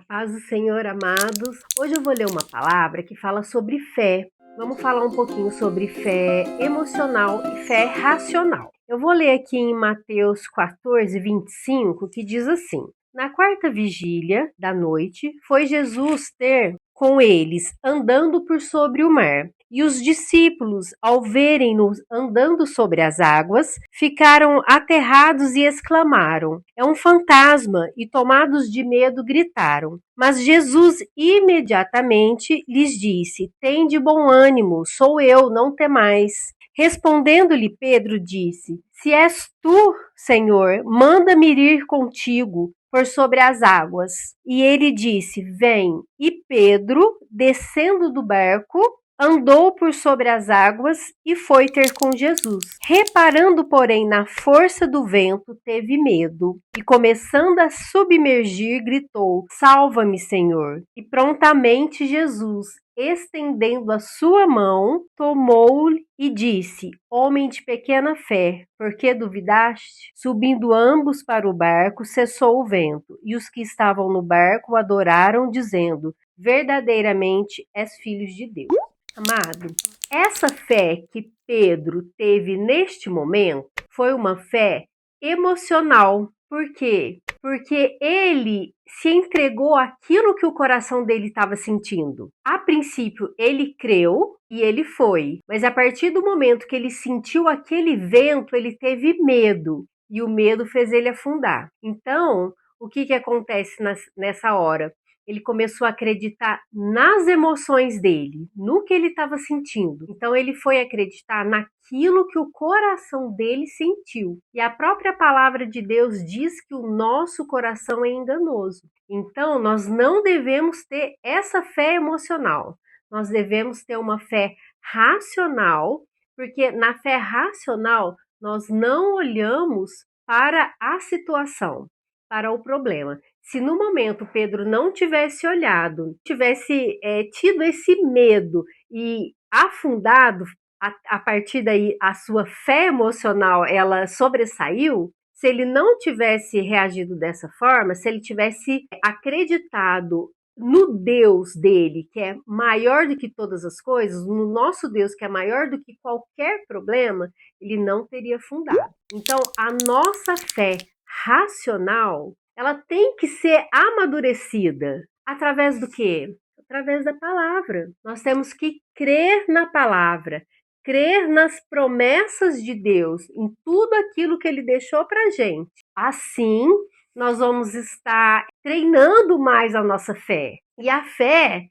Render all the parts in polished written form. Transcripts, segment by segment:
Paz do Senhor, amados. Hoje eu vou ler uma palavra que fala sobre fé. Vamos falar um pouquinho sobre fé emocional e fé racional. Eu vou ler aqui em Mateus 14, 25, que diz assim: Na quarta vigília da noite, foi Jesus ter com eles andando por sobre o mar. E os discípulos, ao verem-no andando sobre as águas, ficaram aterrados e exclamaram: É um fantasma! E tomados de medo, gritaram. Mas Jesus imediatamente lhes disse: Tende bom ânimo, sou eu, não temais. Respondendo-lhe Pedro, disse: Se és tu, Senhor, manda-me ir contigo por sobre as águas. E ele disse: Vem. E Pedro, descendo do barco, andou por sobre as águas e foi ter com Jesus. Reparando, porém, na força do vento, teve medo e, começando a submergir, gritou: Salva-me, Senhor! E prontamente Jesus, estendendo a sua mão, tomou-o e disse: Homem de pequena fé, por que duvidaste? Subindo ambos para o barco, cessou o vento, e os que estavam no barco o adoraram, dizendo: Verdadeiramente és filho de Deus. Amado, essa fé que Pedro teve neste momento foi uma fé emocional. Por quê? Porque ele se entregou àquilo que o coração dele estava sentindo. A princípio, ele creu e ele foi. Mas a partir do momento que ele sentiu aquele vento, ele teve medo. E o medo fez ele afundar. Então, o que acontece nessa hora? Ele começou a acreditar nas emoções dele, no que ele estava sentindo. Então ele foi acreditar naquilo que o coração dele sentiu. E a própria palavra de Deus diz que o nosso coração é enganoso. Então nós não devemos ter essa fé emocional. Nós devemos ter uma fé racional, porque na fé racional nós não olhamos para a situação, para o problema. Se no momento Pedro não tivesse olhado, tivesse tido esse medo e afundado, a partir daí a sua fé emocional ela sobressaiu, se ele não tivesse reagido dessa forma, se ele tivesse acreditado no Deus dele, que é maior do que todas as coisas, no nosso Deus, que é maior do que qualquer problema, ele não teria afundado. Então, a nossa fé racional, ela tem que ser amadurecida. Através do quê? Através da palavra. Nós temos que crer na palavra, crer nas promessas de Deus, em tudo aquilo que Ele deixou para a gente. Assim, nós vamos estar treinando mais a nossa fé. E a fé,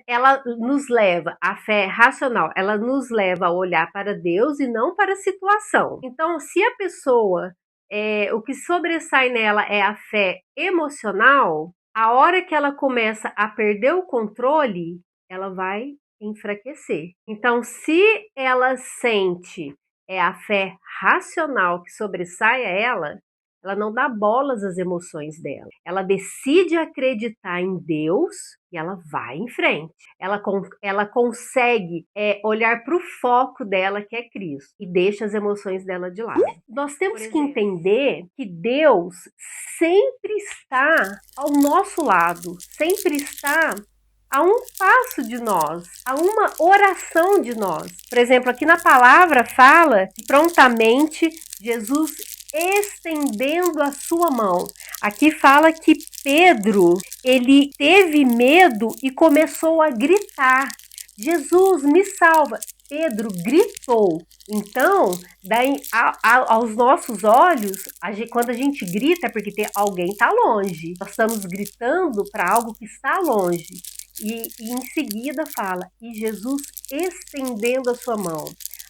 ela nos leva, a fé racional, ela nos leva a olhar para Deus e não para a situação. Então, se a pessoa o que sobressai nela é a fé emocional, a hora que ela começa a perder o controle, ela vai enfraquecer. Então, se ela sente a fé racional que sobressai a ela não dá bolas às emoções dela. Ela decide acreditar em Deus e ela vai em frente. Ela consegue olhar para o foco dela, que é Cristo, e deixa as emoções dela de lado. Nós temos que entender que Deus sempre está ao nosso lado, sempre está a um passo de nós, a uma oração de nós. Por exemplo, aqui na palavra fala que prontamente Jesus estendendo a sua mão. Aqui fala que Pedro, ele teve medo e começou a gritar: Jesus, me salva! Pedro gritou. Então, daí, aos nossos olhos, quando a gente grita é porque alguém está longe. Nós estamos gritando para algo que está longe. E em seguida fala: e Jesus estendendo a sua mão.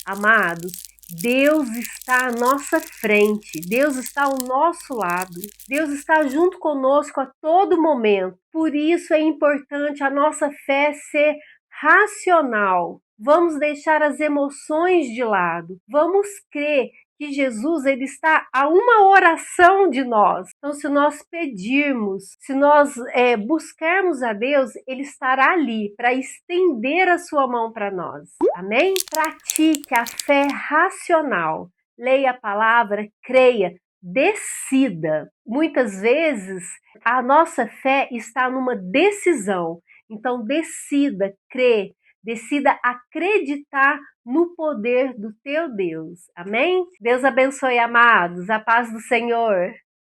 Amados, Deus está à nossa frente, Deus está ao nosso lado, Deus está junto conosco a todo momento. Por isso é importante a nossa fé ser racional. Vamos deixar as emoções de lado, vamos crer que Jesus ele está a uma oração de nós. Então, se nós pedirmos, se nós buscarmos a Deus, Ele estará ali para estender a sua mão para nós. Amém? Pratique a fé racional. Leia a palavra, creia. decida. Muitas vezes a nossa fé está numa decisão. Então decida crer, decida acreditar no poder do teu Deus. Amém? Deus abençoe, amados. A paz do Senhor.